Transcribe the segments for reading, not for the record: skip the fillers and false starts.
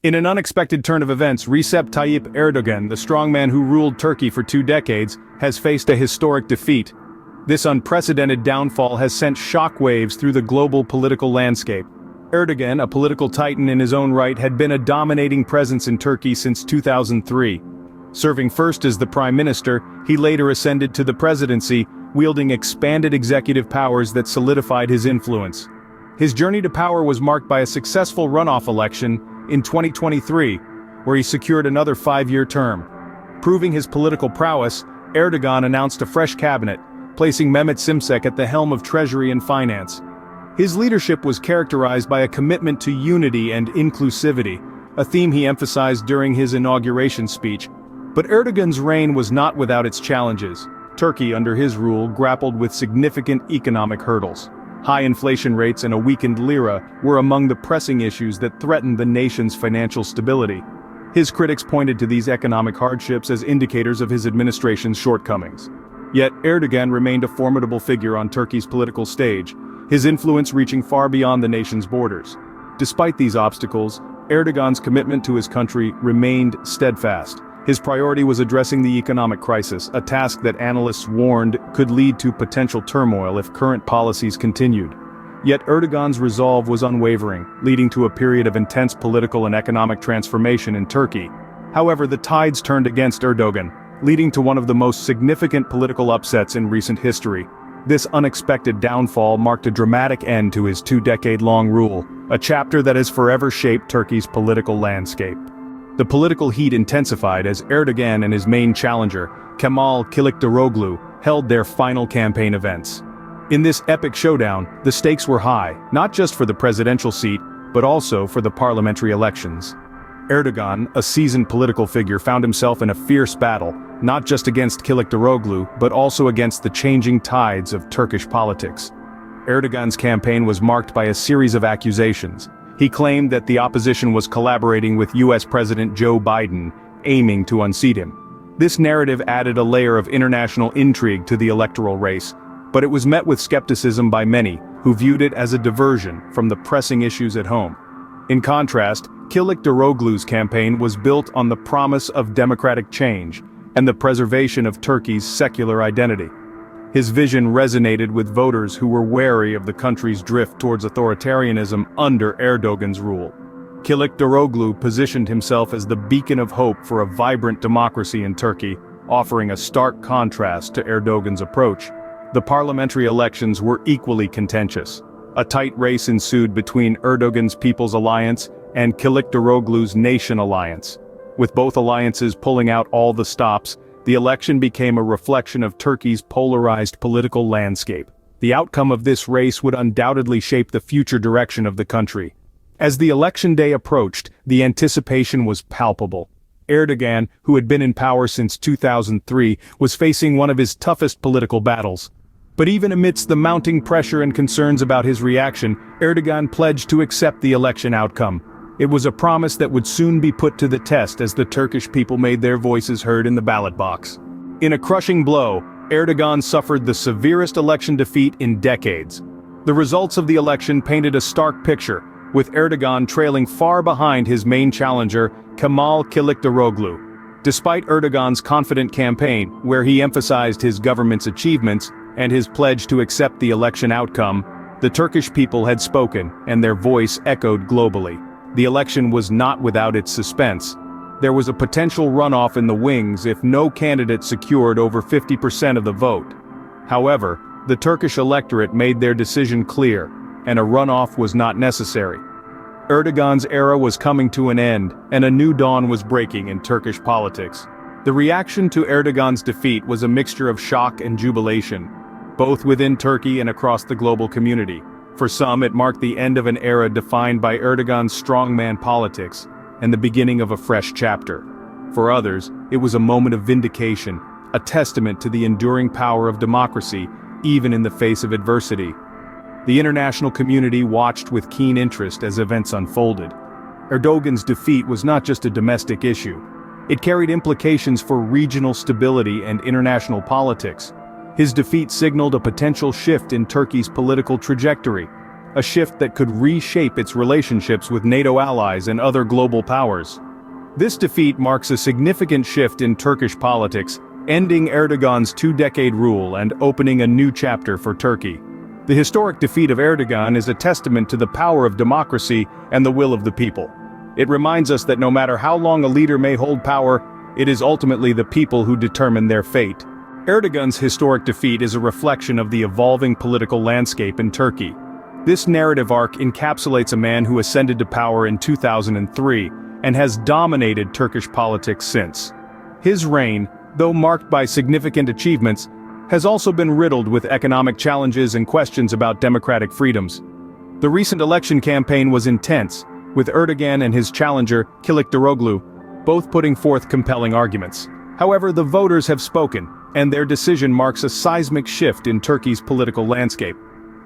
In an unexpected turn of events, Recep Tayyip Erdogan, the strongman who ruled Turkey for 2 decades, has faced a historic defeat. This unprecedented downfall has sent shockwaves through the global political landscape. Erdogan, a political titan in his own right, had been a dominating presence in Turkey since 2003. Serving first as the prime minister, he later ascended to the presidency, wielding expanded executive powers that solidified his influence. His journey to power was marked by a successful runoff election in 2023, where he secured another 5-year term. Proving his political prowess, Erdogan announced a fresh cabinet, placing Mehmet Şimşek at the helm of Treasury and Finance. His leadership was characterized by a commitment to unity and inclusivity, a theme he emphasized during his inauguration speech. But Erdogan's reign was not without its challenges. Turkey, under his rule, grappled with significant economic hurdles. High inflation rates and a weakened lira were among the pressing issues that threatened the nation's financial stability. His critics pointed to these economic hardships as indicators of his administration's shortcomings. Yet Erdogan remained a formidable figure on Turkey's political stage, his influence reaching far beyond the nation's borders. Despite these obstacles, Erdogan's commitment to his country remained steadfast. His priority was addressing the economic crisis, a task that analysts warned could lead to potential turmoil if current policies continued. Yet Erdogan's resolve was unwavering, leading to a period of intense political and economic transformation in Turkey. However, the tides turned against Erdogan, leading to one of the most significant political upsets in recent history. This unexpected downfall marked a dramatic end to his 2-decade-long rule, a chapter that has forever shaped Turkey's political landscape. The political heat intensified as Erdogan and his main challenger, Kemal Kılıçdaroğlu, held their final campaign events. In this epic showdown, the stakes were high, not just for the presidential seat, but also for the parliamentary elections. Erdogan, a seasoned political figure, found himself in a fierce battle, not just against Kılıçdaroğlu, but also against the changing tides of Turkish politics. Erdogan's campaign was marked by a series of accusations. He claimed that the opposition was collaborating with US President Joe Biden, aiming to unseat him. This narrative added a layer of international intrigue to the electoral race, but it was met with skepticism by many, who viewed it as a diversion from the pressing issues at home. In contrast, Kılıçdaroğlu's campaign was built on the promise of democratic change and the preservation of Turkey's secular identity. His vision resonated with voters who were wary of the country's drift towards authoritarianism under Erdogan's rule. Kılıçdaroğlu positioned himself as the beacon of hope for a vibrant democracy in Turkey, offering a stark contrast to Erdogan's approach. The parliamentary elections were equally contentious. A tight race ensued between Erdogan's People's Alliance and Kılıçdaroğlu's Nation Alliance. With both alliances pulling out all the stops, the election became a reflection of Turkey's polarized political landscape. The outcome of this race would undoubtedly shape the future direction of the country. As the election day approached, the anticipation was palpable. Erdogan, who had been in power since 2003, was facing one of his toughest political battles. But even amidst the mounting pressure and concerns about his reaction, Erdogan pledged to accept the election outcome. It was a promise that would soon be put to the test as the Turkish people made their voices heard in the ballot box. In a crushing blow, Erdogan suffered the severest election defeat in decades. The results of the election painted a stark picture, with Erdogan trailing far behind his main challenger, Kemal Kılıçdaroğlu. Despite Erdogan's confident campaign, where he emphasized his government's achievements and his pledge to accept the election outcome, the Turkish people had spoken, and their voice echoed globally. The election was not without its suspense. There was a potential runoff in the wings if no candidate secured over 50% of the vote. However, the Turkish electorate made their decision clear, and a runoff was not necessary. Erdogan's era was coming to an end, and a new dawn was breaking in Turkish politics. The reaction to Erdogan's defeat was a mixture of shock and jubilation, both within Turkey and across the global community. For some, it marked the end of an era defined by Erdogan's strongman politics, and the beginning of a fresh chapter. For others, it was a moment of vindication, a testament to the enduring power of democracy, even in the face of adversity. The international community watched with keen interest as events unfolded. Erdogan's defeat was not just a domestic issue. It carried implications for regional stability and international politics. His defeat signaled a potential shift in Turkey's political trajectory, a shift that could reshape its relationships with NATO allies and other global powers. This defeat marks a significant shift in Turkish politics, ending Erdogan's two-decade rule and opening a new chapter for Turkey. The historic defeat of Erdogan is a testament to the power of democracy and the will of the people. It reminds us that no matter how long a leader may hold power, it is ultimately the people who determine their fate. Erdogan's historic defeat is a reflection of the evolving political landscape in Turkey. This narrative arc encapsulates a man who ascended to power in 2003 and has dominated Turkish politics since. His reign, though marked by significant achievements, has also been riddled with economic challenges and questions about democratic freedoms. The recent election campaign was intense, with Erdogan and his challenger, Kılıçdaroğlu, both putting forth compelling arguments. However, the voters have spoken, and their decision marks a seismic shift in Turkey's political landscape.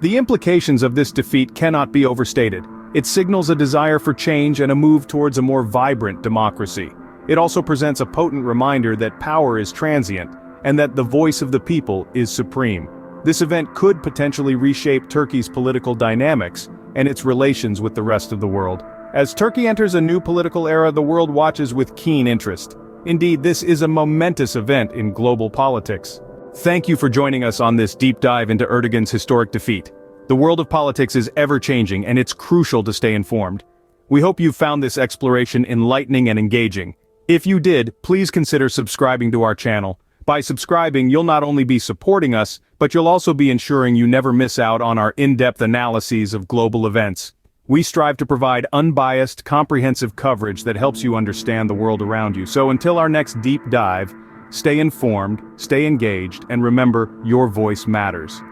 The implications of this defeat cannot be overstated. It signals a desire for change and a move towards a more vibrant democracy. It also presents a potent reminder that power is transient, and that the voice of the people is supreme. This event could potentially reshape Turkey's political dynamics and its relations with the rest of the world. As Turkey enters a new political era, the world watches with keen interest. Indeed, this is a momentous event in global politics. Thank you for joining us on this deep dive into Erdogan's historic defeat. The world of politics is ever-changing, and it's crucial to stay informed. We hope you found this exploration enlightening and engaging. If you did, please consider subscribing to our channel. By subscribing, you'll not only be supporting us, but you'll also be ensuring you never miss out on our in-depth analyses of global events. We strive to provide unbiased, comprehensive coverage that helps you understand the world around you. So until our next deep dive, stay informed, stay engaged, and remember, your voice matters.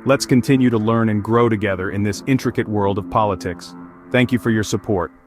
Let's continue to learn and grow together in this intricate world of politics. Thank you for your support.